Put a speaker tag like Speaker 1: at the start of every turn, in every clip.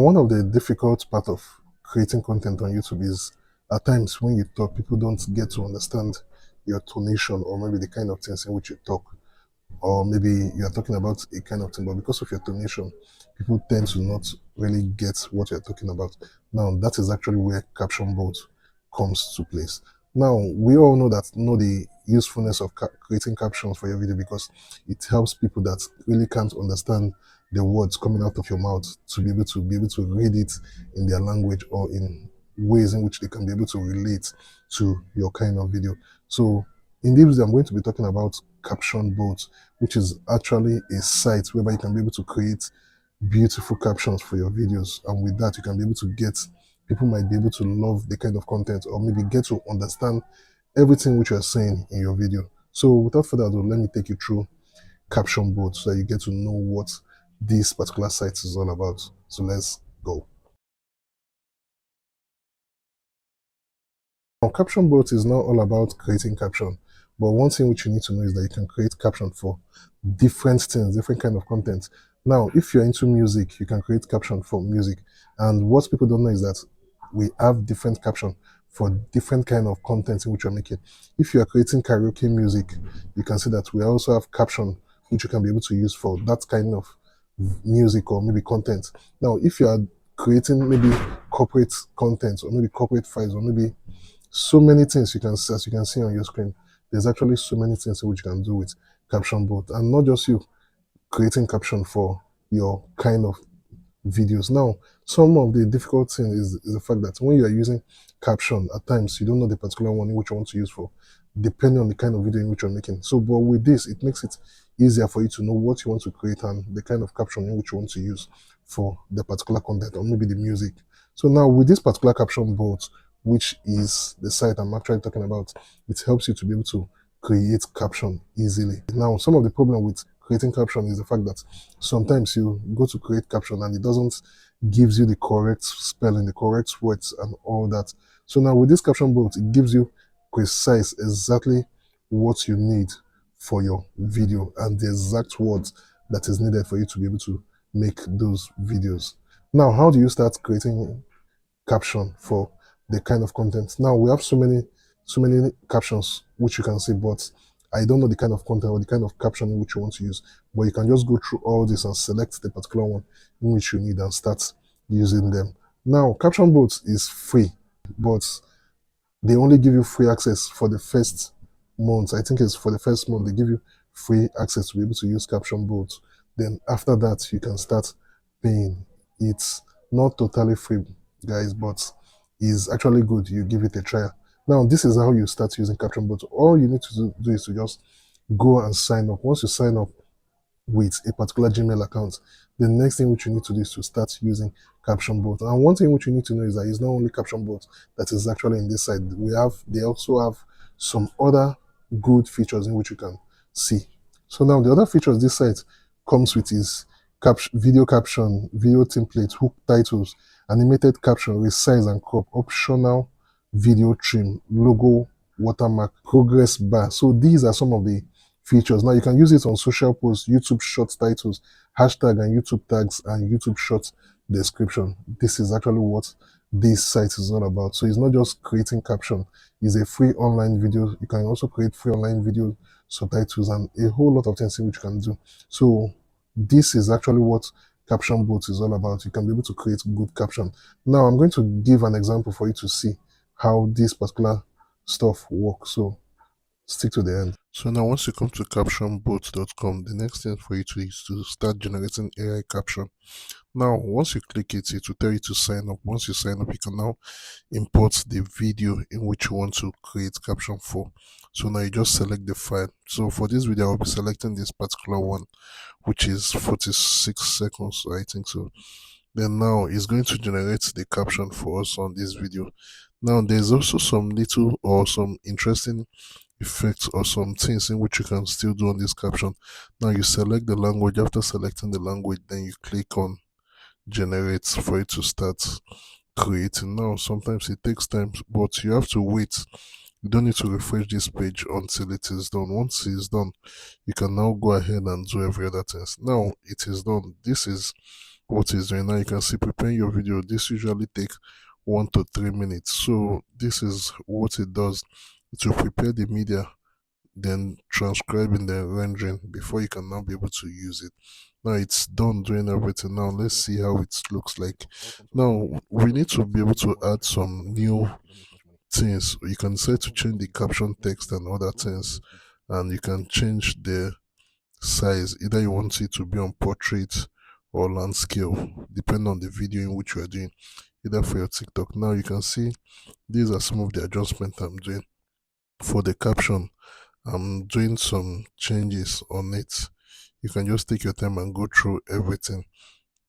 Speaker 1: One of the difficult part of creating content on YouTube is at times when you talk, people don't get to understand your tonation or maybe the kind of things in which you talk. Or maybe you are talking about a kind of thing, but because of your tonation, people tend to not really get what you're talking about. Now, that is actually where Caption Bolt comes to place. Now, we all know the usefulness of creating captions for your video because it helps people that really can't understand the words coming out of your mouth to be able to read it in their language or in ways in which they can be able to relate to your kind of video. So in this video, I'm going to be talking about Caption Bolt, which is actually a site whereby you can be able to create beautiful captions for your videos. And with that, you can be able to get people might be able to love the kind of content or maybe get to understand everything which you're saying in your video. So without further ado, let me take you through Caption Bolt so that you get to know what this particular site is all about. So let's go. Now, Caption Bolt is not all about creating caption, but one thing which you need to know is that you can create caption for different things, different kind of content. Now, if you're into music, you can create caption for music. And what people don't know is that we have different caption for different kind of content in which you're making. If you are creating karaoke music, you can see that we also have caption which you can be able to use for that kind of music or maybe content. Now, if you are creating maybe corporate content or maybe corporate files or maybe so many things you can see, as you can see on your screen, there's actually so many things which you can do with Caption Bolt, and not just you creating caption for your kind of videos. Now, some of the difficult thing is the fact that when you are using caption, at times you don't know the particular one in which you want to use for, depending on the kind of video in which you're making. So, but with this, it makes it easier for you to know what you want to create and the kind of caption in which you want to use for the particular content or maybe the music. So now with this particular Caption Bolt, which is the site I'm actually talking about, it helps you to be able to create caption easily. Now, some of the problem with creating caption is the fact that sometimes you go to create caption and it doesn't gives you the correct spelling, the correct words and all that. So now with this Caption Bolt, it gives you precise exactly what you need for your video and the exact words that is needed for you to be able to make those videos. Now, how do you start creating caption for the kind of content? Now we have so many captions which you can see, but I don't know the kind of content or the kind of caption which you want to use. But you can just go through all this and select the particular one in which you need and start using them. Now, Caption Bolt is free, but they only give you free access for the first month. I think it's for the first month they give you free access to be able to use Caption Bolt. Then after that you can start paying. It's not totally free, guys, but is actually good. You give it a try. Now this is how you start using Caption Bolt. All you need to do is to just go and sign up. Once you sign up with a particular Gmail account, the next thing which you need to do is to start using Caption Bolt. And one thing which you need to know is that it's not only Caption Bolt that is actually in this site. They also have some other good features in which you can see. So now the other features this site comes with is video caption, video template, hook titles, animated caption, resize and crop, optional video trim, logo, watermark, progress bar. So these are some of the features. Now you can use it on social posts, YouTube short titles, hashtag and YouTube tags, and YouTube short description. This is actually what this site is all about. So it's not just creating caption, it's a free online video. You can also create free online video subtitles and a whole lot of things which you can do. So this is actually what Caption Bolt is all about. You can be able to create good caption. Now I'm going to give an example for you to see how this particular stuff works. So stick to the end. So now once you come to captionbolt.com, the next thing for you to is to start generating AI caption. Now once you click it, it will tell you to sign up. Once you sign up, you can now import the video in which you want to create caption for. So now you just select the file. So for this video, I'll be selecting this particular one, which is 46 seconds, I think so. Then now it's going to generate the caption for us on this video. Now there's also some little or some interesting effects or some things in which you can still do on this caption. Now you select the language. After selecting the language, then you click on generate for it to start creating. Now sometimes it takes time, but you have to wait. You don't need to refresh this page until it is done. Once it is done, you can now go ahead and do every other thing. Now it is done. This is what it's doing. Now you can see preparing your video. This usually takes 1 to 3 minutes. So this is what it does to prepare the media, then transcribing, then rendering before you can now be able to use it. Now it's done doing everything. Now let's see how it looks like. Now we need to be able to add some new things. You can decide to change the caption text and other things, and you can change the size. Either you want it to be on portrait or land scale, depending on the video in which you are doing, either for your TikTok. Now you can see these are some of the adjustments I'm doing. For the caption, I'm doing some changes on it. You can just take your time and go through everything.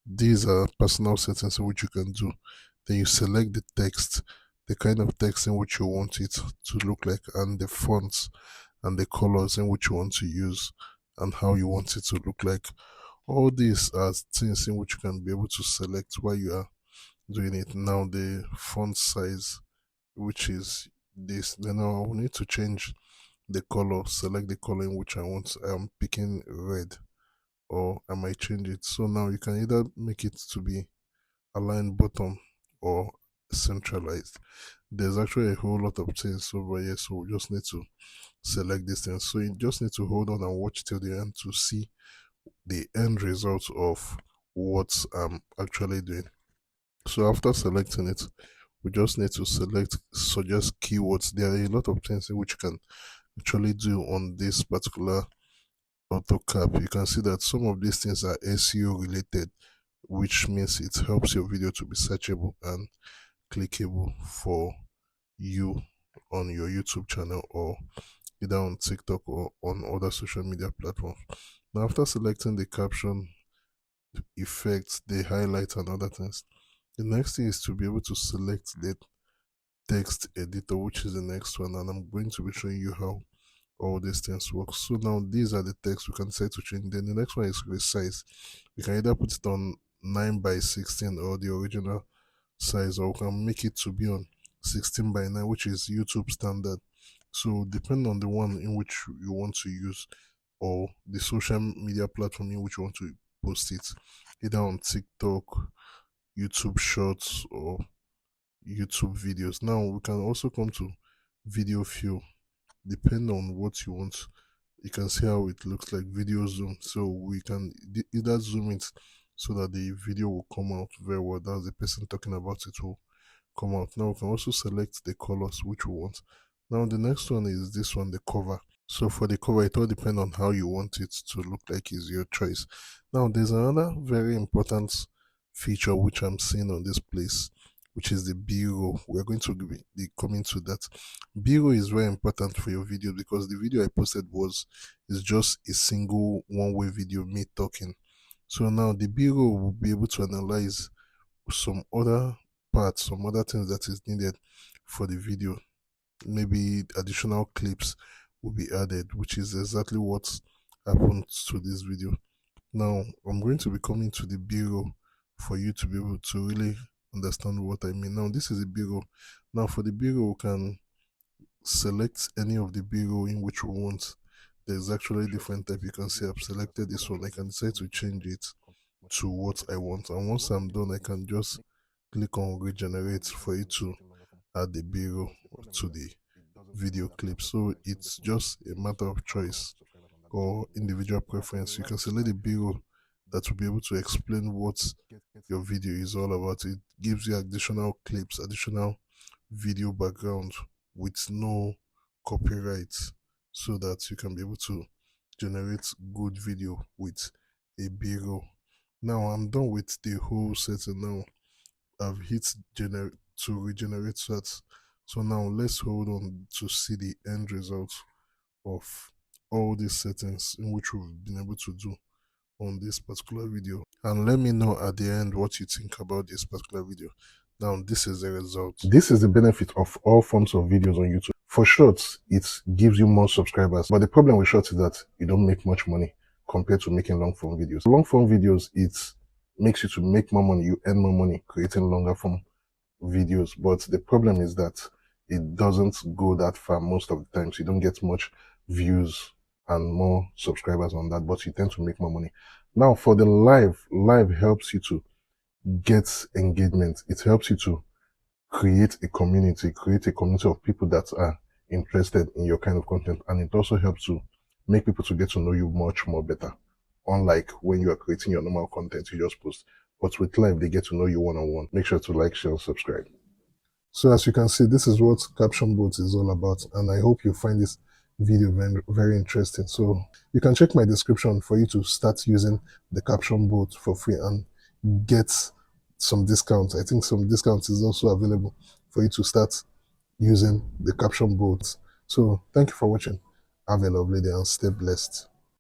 Speaker 1: These are personal settings in which you can do. Then you select the text, the kind of text in which you want it to look like, and the fonts and the colors in which you want to use, and how you want it to look like. All these are things in which you can be able to select while you are doing it. Now the font size, which is this, then I will need to change the color, select the color in which I want. I'm picking red, or I might change it. So now you can either make it to be aligned bottom or centralized. There's actually a whole lot of things over here, so we just need to select this thing. So you just need to hold on and watch till the end to see the end result of what I'm actually doing. So after selecting it, we just need to suggest keywords. There are a lot of things in which you can actually do on this particular AutoCap. You can see that some of these things are SEO related, which means it helps your video to be searchable and clickable for you on your YouTube channel, or either on TikTok or on other social media platforms. Now after selecting the caption, effects, the highlight and other things, the next thing is to be able to select the text editor, which is the next one, and I'm going to be showing you how all these things work. So now these are the text we can set to change. Then the next one is resize. We can either put it on 9:16 or the original size, or we can make it to be on 16:9, which is YouTube standard. So depending on the one in which you want to use, or the social media platform in which you want to post it, either on TikTok, YouTube Shorts, or YouTube videos. Now we can also come to video fill. Depending on what you want, you can see how it looks like video zoom. So we can either zoom it so that the video will come out very well, that's the person talking about it will come out. Now we can also select the colors which we want. Now the next one is this one, the cover. So for the cover, it all depends on how you want it to look like, is your choice. Now there's another very important feature which I'm seeing on this place, which is the B-roll. We're going to be coming to that. B-roll is very important for your video, because the video I posted is just a single one-way video, me talking. So now the B-roll will be able to analyze some other parts, some other things that is needed for the video. Maybe additional clips will be added, which is exactly what happened to this video. Now I'm going to be coming to the B-roll for you to be able to really understand what I mean. Now this is a B-roll. Now for the B-roll, we can select any of the B-roll in which we want. There's actually different type. You can see I've selected this one. I can decide to change it to what I want, and once I'm done, I can just click on regenerate for it to add the B-roll to the video clip. So it's just a matter of choice or individual preference. You can select the B-roll that will be able to explain what your video is all about. It gives you additional clips, additional video background with no copyright, so that you can be able to generate good video with a B-roll. Now I'm done with the whole setting. Now I've hit generate to regenerate that. So now let's hold on to see the end result of all these settings in which we've been able to do on this particular video, and let me know at the end what you think about this particular video. Now this is the result. This is the benefit of all forms of videos on YouTube. For shorts, it gives you more subscribers, but the problem with shorts is that you don't make much money compared to making long form videos. Long form videos, it makes you to make more money, you earn more money creating longer form videos, but the problem is that it doesn't go that far most of the times. You don't get much views and more subscribers on that, but you tend to make more money. Now for the live helps you to get engagement. It helps you to create a community of people that are interested in your kind of content, and it also helps to make people to get to know you much more better. Unlike when you are creating your normal content, you just post. But with live, they get to know you one-on-one. Make sure to like, share, and subscribe. So as you can see, this is what Caption Bolt is all about, and I hope you find this video very, very interesting. So you can check my description for you to start using the Caption Bolt for free and get some discounts. I think some discounts is also available for you to start using the Caption Bolt. So thank you for watching. Have a lovely day and stay blessed.